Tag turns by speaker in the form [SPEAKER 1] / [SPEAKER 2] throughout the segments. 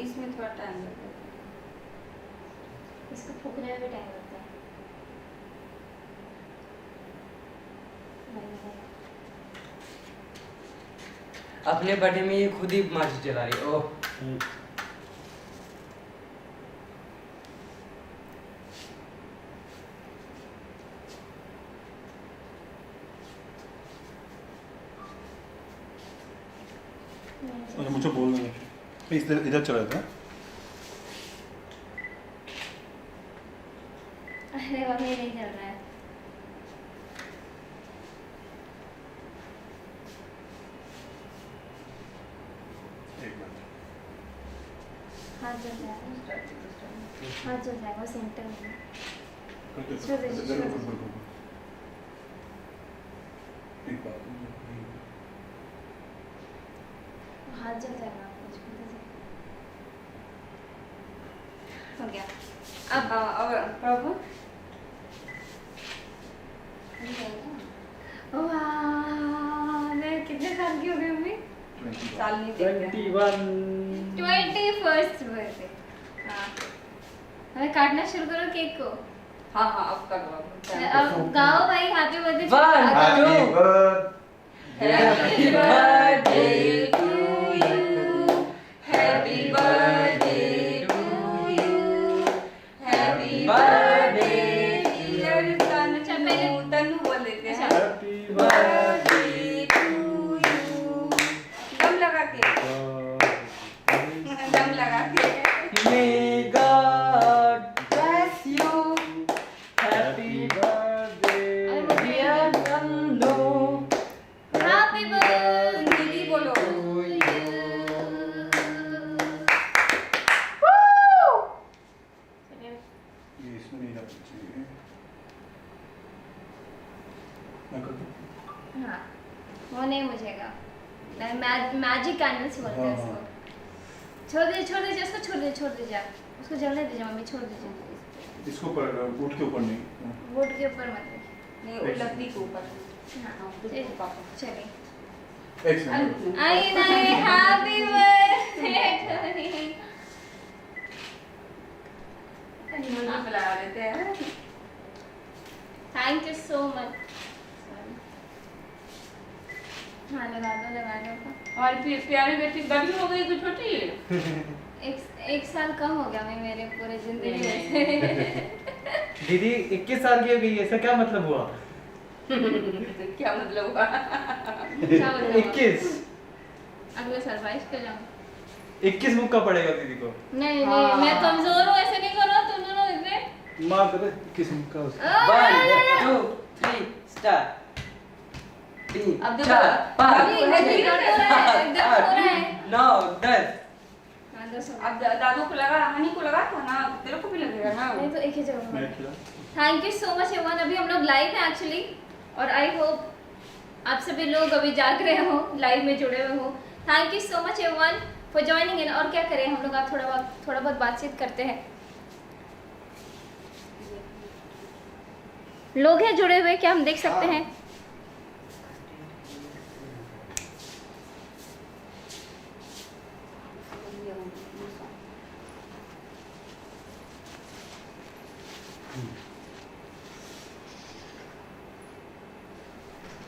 [SPEAKER 1] इसमें थोड़ा टाइम लगता है,
[SPEAKER 2] इसको फूकने में भी टाइम लगता है।
[SPEAKER 3] अपने बर्थडे में ये खुद ही माचिस जला रही है। ओह
[SPEAKER 4] मुझे बोल देंगे इसलिए इधर चला था।
[SPEAKER 2] अरे वो नहीं चल रहा है। हाथ जल जाएगा, हाथ जल जाएगा सेंटर में। हाथ जल जाएगा हो गया।
[SPEAKER 1] अब प्रभु
[SPEAKER 2] वाह, मैं कितने साल की हो गई मम्मी?
[SPEAKER 1] साल नहीं देखा
[SPEAKER 2] 21st बर्थडे। हाँ, हमें काटना शुरू करो केक को।
[SPEAKER 1] हाँ हाँ अब कर लो
[SPEAKER 2] अब गाओ भाई happy birthday.
[SPEAKER 1] Happy birthday to you, happy birthday to you, happy birthday dear Tanu. Tanu बोल देते हैं हैप्पी बर्थडे टू यू। दम लगा के, दम लगा के।
[SPEAKER 3] May God bless you. Happy birthday, dear Nandu.
[SPEAKER 2] Happy birthday
[SPEAKER 1] दीदी बोलो।
[SPEAKER 3] To you.
[SPEAKER 4] ये इसमें नहीं रखना चाहिए। मैं कर दूं?
[SPEAKER 2] हाँ, वो नहीं मुझेगा। मैजिक कैंडल्स बोलते हैं इसको। छोड़ दीजिए इसको, छोड़ दीजिए उसको जलने दीजिए मम्मी, छोड़ दीजिए।
[SPEAKER 4] इसको ऊपर वुड के ऊपर नहीं।
[SPEAKER 2] वुड के ऊपर मत
[SPEAKER 1] नहीं वो लकड़ी के ऊपर।
[SPEAKER 2] हाँ,
[SPEAKER 1] चलिए
[SPEAKER 2] चलिए।
[SPEAKER 4] एक सेकंड।
[SPEAKER 2] आई नहीं, हैप्पी बर्थडे
[SPEAKER 1] बुला देते हैं।
[SPEAKER 2] Thank you so much. हाँ लगा दो
[SPEAKER 1] हमारी प्यारी बेटी बड़ी हो गई कि छोटी है?
[SPEAKER 2] एक साल कम हो गया मैं मेरे पूरे जिंदगी में से।
[SPEAKER 3] दीदी 21 साल की हो गई, ऐसा क्या मतलब हुआ?
[SPEAKER 1] क्या मतलब हुआ?
[SPEAKER 2] क्या मतलब
[SPEAKER 3] 21
[SPEAKER 2] अगले साल 22 पे जाऊँ।
[SPEAKER 3] 21 बुक का पड़ेगा दीदी को।
[SPEAKER 2] नहीं
[SPEAKER 1] हाँ।
[SPEAKER 2] मैं कमजोर हूँ, ऐसे नहीं करो तुम दोनों इतने।
[SPEAKER 4] माँ करे किस्म का उसका।
[SPEAKER 3] 1 2 3 स्टार्ट। 3
[SPEAKER 1] अब देखो,
[SPEAKER 3] 4 5
[SPEAKER 1] अभी है,
[SPEAKER 3] 6
[SPEAKER 1] एकदम
[SPEAKER 3] 7
[SPEAKER 2] हो रहा है।
[SPEAKER 3] 8 9 10।
[SPEAKER 2] हाँ, 10 हो
[SPEAKER 1] अब दादू को लगा, हनी को लगा था ना, तेरे को भी लगेगा ना।
[SPEAKER 2] नहीं तो एक ही जगह।
[SPEAKER 4] मैं खिला।
[SPEAKER 2] Thank you so much everyone. अभी हम लोग लाइव हैं एक्चुअली, और आई होप आप सभी लोग अभी जाग रहे हो, लाइव में जुड़े हुए हो। Thank you so much everyone for joining in. और क्या करें हम लोग, आप थोड़ा बहुत बातचीत करते हैं। लोग हैं जुड़े हुए, क्या हम देख सकते हैं?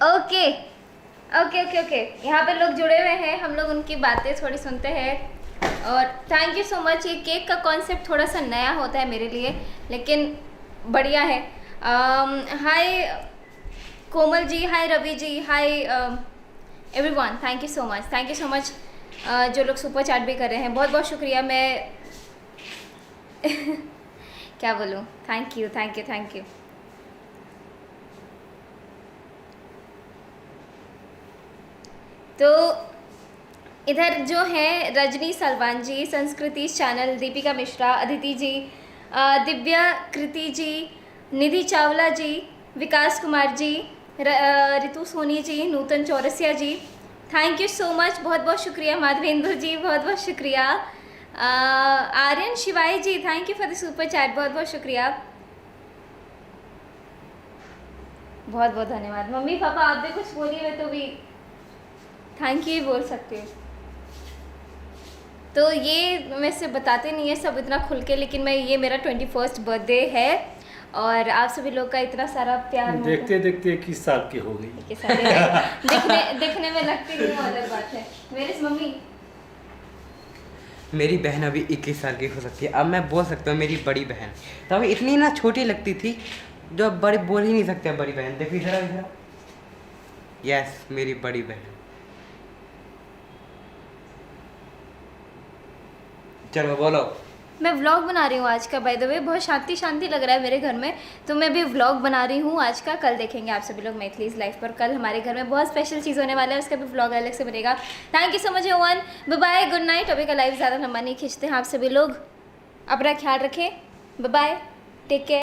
[SPEAKER 2] ओके ओके ओके ओके, यहाँ पे लोग जुड़े हुए हैं, हम लोग उनकी बातें थोड़ी सुनते हैं। और थैंक यू सो मच। ये केक का कॉन्सेप्ट थोड़ा सा नया होता है मेरे लिए, लेकिन बढ़िया है। Hi Komal ji, hi Ravi ji, hi everyone, thank you so much. जो लोग सुपर चैट भी कर रहे हैं, बहुत बहुत शुक्रिया। मैं क्या बोलूँ, थैंक यू। तो इधर जो है Rajni Salwan ji, Sanskriti channel, Deepika Mishra, Aditi ji, Divya Kriti ji, Nidhi Chawla ji, Vikas Kumar ji, Ritu Soni ji, Nutan Chaurasia ji, thank you so much, बहुत बहुत शुक्रिया। माधवेंद्र जी, बहुत बहुत शुक्रिया। Aryan Shivai ji, thank you for the super chat, बहुत बहुत शुक्रिया, बहुत बहुत धन्यवाद। मम्मी पापा आप भी कुछ बोलिए, मैं तो भी थैंक यू ही बोल सकती हूँ। तो ये मैं से बताते नहीं है सब इतना खुल के, लेकिन मैं ये मेरा 21st बर्थडे है और आप सभी लोग का इतना सारा प्यार
[SPEAKER 5] देखते देखते 21 साल की हो गई।
[SPEAKER 2] के साथ दिखने में लगती नहीं, वो अलग बात है। मेरी मम्मी,
[SPEAKER 6] मेरी बहन अभी 21 साल की हो सकती है। अब मैं बोल सकता हूँ मेरी बड़ी बहन, तो अभी इतनी ना छोटी लगती थी जो अब बड़े बोल ही नहीं सकते। अब बड़ी बहन देखो इधर इधर, यस मेरी बड़ी बहन। चलो बोलो।
[SPEAKER 2] मैं व्लॉग बना रही हूँ आज का, बाय द वे बहुत शांति शांति लग रहा है मेरे घर में, तो मैं भी व्लॉग बना रही हूँ आज का। कल देखेंगे आप सभी लोग मैथिलीज लाइफ पर। कल हमारे घर में बहुत स्पेशल चीज़ होने वाला है, उसका भी व्लॉग अलग से बनेगा। Thank you so much one, bye bye, good night. अभी का लाइव ज़्यादा लंबा नहीं खींचते हैं, आप सभी लोग अपना ख्याल रखें, बाय बाय, टेक केयर।